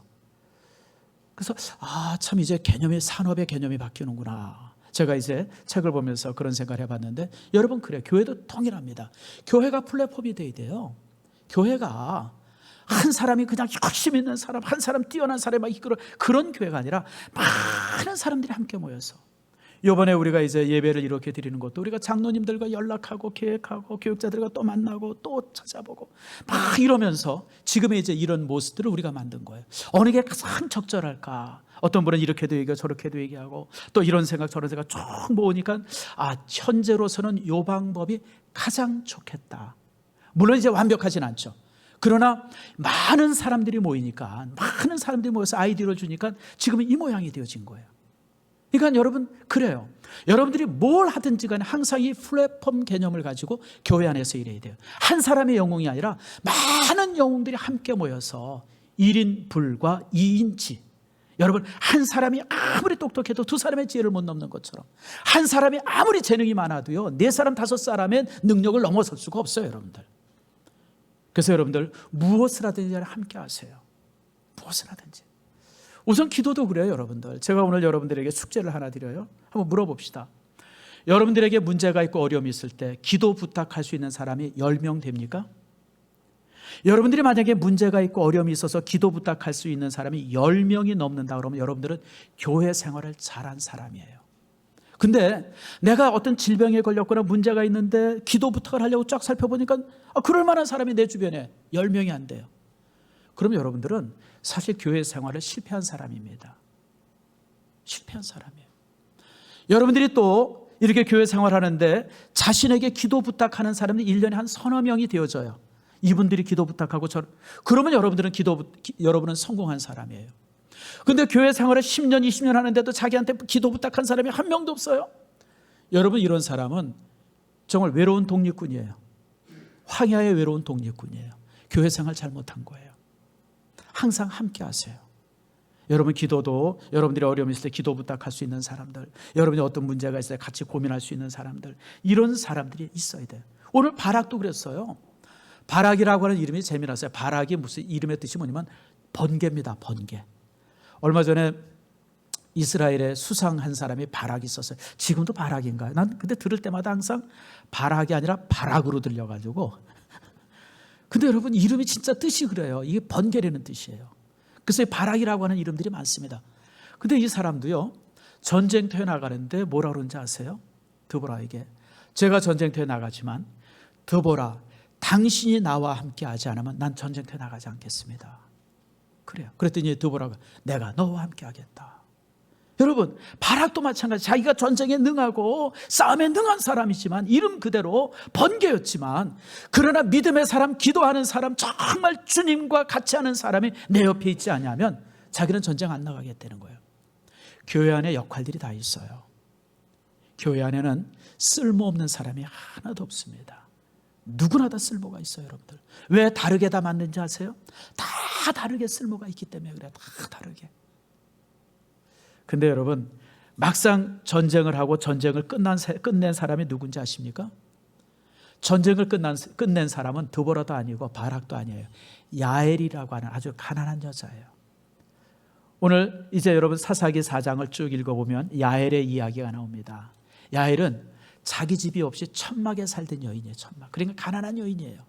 그래서 참 이제 산업의 개념이 바뀌는구나. 제가 이제 책을 보면서 그런 생각을 해봤는데 여러분 그래요. 교회도 동일합니다. 교회가 플랫폼이 돼야 돼요. 교회가 한 사람이 그냥 욕심 있는 사람, 한 사람 뛰어난 사람이 막 이끌어 그런 교회가 아니라 많은 사람들이 함께 모여서 이번에 우리가 이제 예배를 이렇게 드리는 것도 우리가 장로님들과 연락하고 계획하고 교육자들과 또 만나고 또 찾아보고 막 이러면서 지금의 이제 이런 모습들을 우리가 만든 거예요. 어느 게 가장 적절할까? 어떤 분은 이렇게도 얘기하고 저렇게도 얘기하고 또 이런 생각 저런 생각 쭉 모으니까 현재로서는 이 방법이 가장 좋겠다. 물론 이제 완벽하진 않죠. 그러나 많은 사람들이 모이니까 많은 사람들이 모여서 아이디어를 주니까 지금은 이 모양이 되어진 거예요. 그러니까 여러분 그래요. 여러분들이 뭘 하든지 간에 항상 이 플랫폼 개념을 가지고 교회 안에서 일해야 돼요. 한 사람의 영웅이 아니라 많은 영웅들이 함께 모여서 1인 불과 2인치. 여러분, 한 사람이 아무리 똑똑해도 두 사람의 지혜를 못 넘는 것처럼, 한 사람이 아무리 재능이 많아도요, 네 사람 다섯 사람의 능력을 넘어설 수가 없어요, 여러분들. 그래서 여러분들, 무엇을 하든지 함께 하세요. 무엇을 하든지. 우선 기도도 그래요, 여러분들. 제가 오늘 여러분들에게 숙제를 하나 드려요. 한번 물어봅시다. 여러분들에게 문제가 있고 어려움이 있을 때 기도 부탁할 수 있는 사람이 10명 됩니까? 여러분들이 만약에 문제가 있고 어려움이 있어서 기도 부탁할 수 있는 사람이 10명이 넘는다 그러면 여러분들은 교회 생활을 잘한 사람이에요. 근데 내가 어떤 질병에 걸렸거나 문제가 있는데 기도 부탁을 하려고 쫙 살펴보니까 그럴 만한 사람이 내 주변에 10명이 안 돼요. 그럼 여러분들은 사실 교회 생활을 실패한 사람입니다. 실패한 사람이에요. 여러분들이 또 이렇게 교회 생활하는데 자신에게 기도 부탁하는 사람이 1년에 한 서너 명이 되어져요. 이분들이 기도 부탁하고 그러면 여러분은 성공한 사람이에요. 근데 교회 생활을 10년, 20년 하는데도 자기한테 기도 부탁한 사람이 한 명도 없어요. 여러분, 이런 사람은 정말 외로운 독립군이에요. 황야의 외로운 독립군이에요. 교회 생활 잘못한 거예요. 항상 함께 하세요. 여러분, 기도도 여러분들이 어려움이 있을 때 기도 부탁할 수 있는 사람들, 여러분이 어떤 문제가 있을 때 같이 고민할 수 있는 사람들, 이런 사람들이 있어야 돼요. 오늘 바락도 그랬어요. 바락이라고 하는 이름이 재미났어요. 바락이 무슨 이름의 뜻이 뭐냐면 번개입니다. 번개. 얼마 전에 이스라엘에 수상한 사람이 바락이 있었어요. 지금도 바락인가요? 난 근데 들을 때마다 항상 바락이 아니라 바락으로 들려가지고. 근데 여러분, 이름이 진짜 뜻이 그래요. 이게 번개라는 뜻이에요. 그래서 바락이라고 하는 이름들이 많습니다. 근데 이 사람도요, 전쟁터에 나가는데 뭐라 그러는지 아세요? 드보라에게, 제가 전쟁터에 나가지만 드보라, 당신이 나와 함께 하지 않으면 난 전쟁터에 나가지 않겠습니다. 그래요. 그랬더니 드보라가 내가 너와 함께 하겠다. 여러분, 바락도 마찬가지. 자기가 전쟁에 능하고 싸움에 능한 사람이지만 이름 그대로 번개였지만, 그러나 믿음의 사람, 기도하는 사람, 정말 주님과 같이 하는 사람이 내 옆에 있지 않냐면 자기는 전쟁 안 나가겠다는 거예요. 교회 안에 역할들이 다 있어요. 교회 안에는 쓸모없는 사람이 하나도 없습니다. 누구나 다 쓸모가 있어요, 여러분들. 왜 다르게 다 만든지 아세요? 다 다르게 쓸모가 있기 때문에 그래요. 다 다르게. 근데 여러분, 막상 전쟁을 하고 전쟁을 끝낸 사람이 누군지 아십니까? 전쟁을 끝낸 사람은 드보라도 아니고 바락도 아니에요. 야엘이라고 하는 아주 가난한 여자예요. 오늘 이제 여러분 사사기 4장을 쭉 읽어보면 야엘의 이야기가 나옵니다. 야엘은 자기 집이 없이 천막에 살던 여인이에요. 천막. 그러니까 가난한 여인이에요.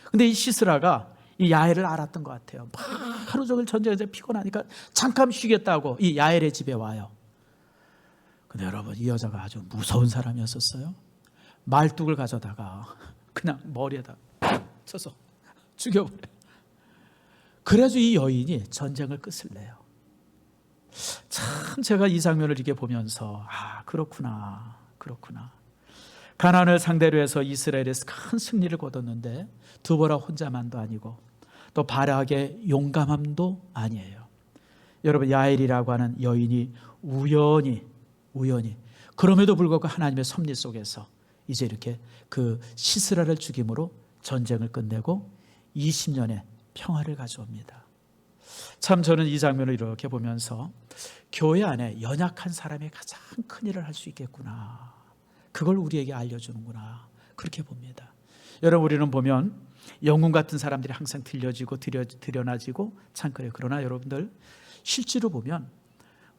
근데 이 시스라가 이 야엘을 알았던 것 같아요. 막 하루 종일 전쟁에서 피곤하니까 잠깐 쉬겠다고 이 야엘의 집에 와요. 근데 여러분, 이 여자가 아주 무서운 사람이었었어요. 말뚝을 가져다가 그냥 머리에다 쳐서 죽여버려요. 그래가지고 이 여인이 전쟁을 끝을 내요. 참, 제가 이 장면을 이렇게 보면서 그렇구나. 가나안을 상대로 해서 이스라엘에서 큰 승리를 거뒀는데 드보라 혼자만도 아니고 또 바락의 용감함도 아니에요. 여러분, 야엘이라고 하는 여인이 우연히 그럼에도 불구하고 하나님의 섭리 속에서 이제 이렇게 그 시스라를 죽임으로 전쟁을 끝내고 20년의 평화를 가져옵니다. 참, 저는 이 장면을 이렇게 보면서 교회 안에 연약한 사람이 가장 큰 일을 할 수 있겠구나, 그걸 우리에게 알려주는구나, 그렇게 봅니다. 여러분, 우리는 보면 영웅 같은 사람들이 항상 들려지고 드러나지고 참 그래요. 그러나 여러분들, 실제로 보면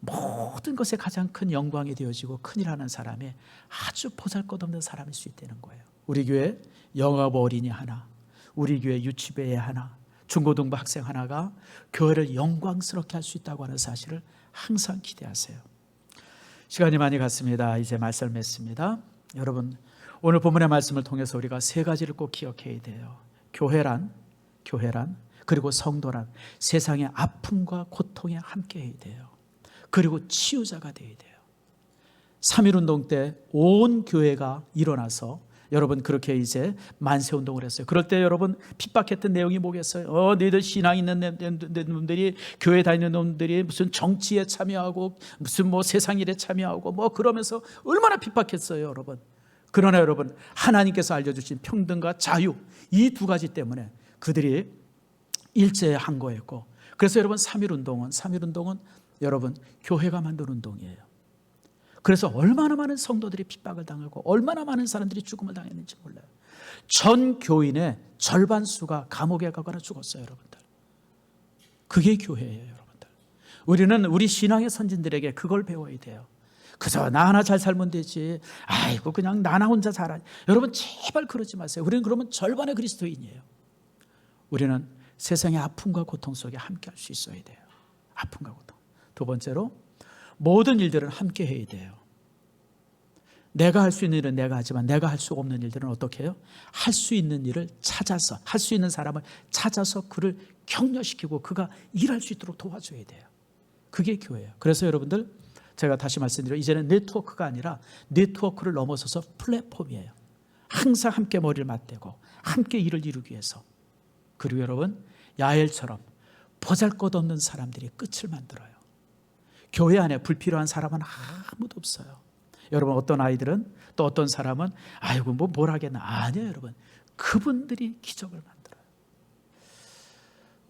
모든 것에 가장 큰 영광이 되어지고 큰일 하는 사람이 아주 보잘것없는 사람일 수 있다는 거예요. 우리 교회 영아부 어린이 하나, 우리 교회 유치부회 하나, 중고등부 학생 하나가 교회를 영광스럽게 할 수 있다고 하는 사실을 항상 기대하세요. 시간이 많이 갔습니다. 이제 말씀을 맺습니다. 여러분, 오늘 본문의 말씀을 통해서 우리가 세 가지를 꼭 기억해야 돼요. 교회란 그리고 성도란 세상의 아픔과 고통에 함께 해야 돼요. 그리고 치유자가 돼야 돼요. 3.1운동 때 온 교회가 일어나서 여러분 그렇게 이제 만세운동을 했어요. 그럴 때 여러분 핍박했던 내용이 뭐겠어요? 너희들 신앙 있는 놈들이, 교회 다니는 놈들이 무슨 정치에 참여하고 무슨 뭐 세상 일에 참여하고 뭐 그러면서 얼마나 핍박했어요, 여러분. 그러나 여러분, 하나님께서 알려주신 평등과 자유, 이 두 가지 때문에 그들이 일제한 거였고, 그래서 여러분 3.1운동은 여러분, 교회가 만든 운동이에요. 그래서 얼마나 많은 성도들이 핍박을 당하고 얼마나 많은 사람들이 죽음을 당했는지 몰라요. 전 교인의 절반수가 감옥에 가거나 죽었어요, 여러분들. 그게 교회예요, 여러분들. 우리는 우리 신앙의 선진들에게 그걸 배워야 돼요. 그저 나 하나 잘 살면 되지. 아이고 그냥 나나 혼자 잘하지. 여러분 제발 그러지 마세요. 우리는 그러면 절반의 그리스도인이에요. 우리는 세상의 아픔과 고통 속에 함께 할 수 있어야 돼요. 아픔과 고통. 두 번째로 모든 일들은 함께 해야 돼요. 내가 할 수 있는 일은 내가 하지만 내가 할 수 없는 일들은 어떻게 해요? 할 수 있는 일을 찾아서, 할 수 있는 사람을 찾아서 그를 격려시키고 그가 일할 수 있도록 도와줘야 돼요. 그게 교회예요. 그래서 여러분들, 제가 다시 말씀드려요. 이제는 네트워크가 아니라 네트워크를 넘어서서 플랫폼이에요. 항상 함께 머리를 맞대고 함께 일을 이루기 위해서. 그리고 여러분, 야엘처럼 보잘것없는 사람들이 끝을 만들어요. 교회 안에 불필요한 사람은 아무도 없어요. 여러분, 어떤 아이들은 또 어떤 사람은 아이고 뭘 하겠나. 아니에요, 여러분. 그분들이 기적을 만들어요.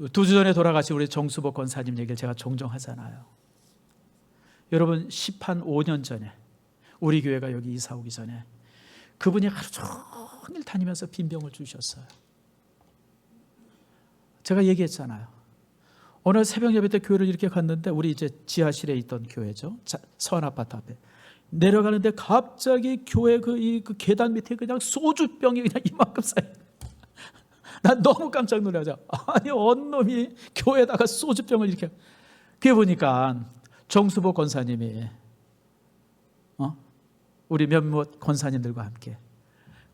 2주 전에 돌아가신 우리 정수복 권사님 얘기를 제가 종종 하잖아요. 여러분, 5년 전에 우리 교회가 여기 이사 오기 전에 그분이 하루 종일 다니면서 빈병을 주셨어요. 제가 얘기했잖아요. 오늘 새벽 예배 때 교회를 이렇게 갔는데, 우리 이제 지하실에 있던 교회죠. 서원 아파트 앞에 내려가는데 갑자기 교회 그 계단 밑에 그냥 소주병이 그냥 이만큼 쌓여. 난 너무 깜짝 놀라죠. 아니, 어느 놈이 교회에다가 소주병을 이렇게. 그게 보니까 정수복 권사님이 우리 몇몇 권사님들과 함께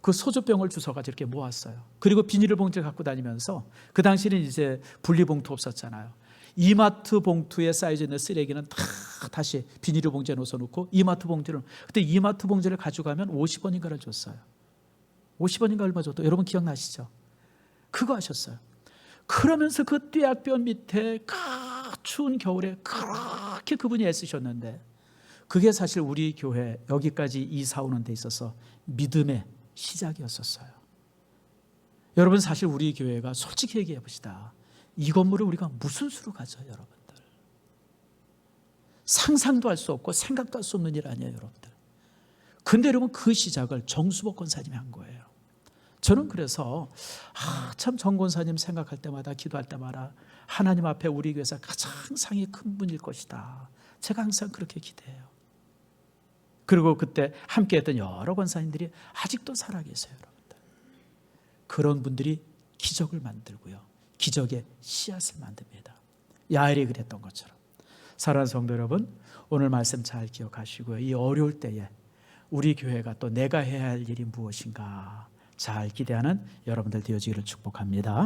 그 소주병을 주워가지고 이렇게 모았어요. 그리고 비닐을 봉지를 갖고 다니면서, 그 당시에는 이제 분리봉투 없었잖아요. 이마트 봉투에 쌓여져 있는 쓰레기는 다 다시 비닐 봉지에 넣어놓고 이마트 봉지를, 그때 이마트 봉지를 가져가면 50원인가를 줬어요. 50원인가 얼마 줬도, 여러분 기억나시죠? 그거 하셨어요. 그러면서 그 뙤약볕 밑에 추운 겨울에 그렇게 그분이 애쓰셨는데, 그게 사실 우리 교회 여기까지 이사 오는 데 있어서 믿음의 시작이었었어요. 여러분, 사실 우리 교회가 솔직히 얘기해 봅시다. 이 건물을 우리가 무슨 수로 가져요, 여러분들? 상상도 할 수 없고 생각도 할 수 없는 일 아니에요, 여러분들. 근데 여러분, 그 시작을 정수복 권사님이 한 거예요. 저는 그래서 참 정 권사님 생각할 때마다, 기도할 때마다 하나님 앞에 우리 교회에서 가장 상이 큰 분일 것이다. 제가 항상 그렇게 기대해요. 그리고 그때 함께했던 여러 권사님들이 아직도 살아계세요, 여러분들. 그런 분들이 기적을 만들고요, 기적의 씨앗을 만듭니다. 야엘이 그랬던 것처럼. 사랑하는 성도 여러분, 오늘 말씀 잘 기억하시고요, 이 어려울 때에 우리 교회가 또 내가 해야 할 일이 무엇인가 잘 기대하는 여러분들 되어지기를 축복합니다.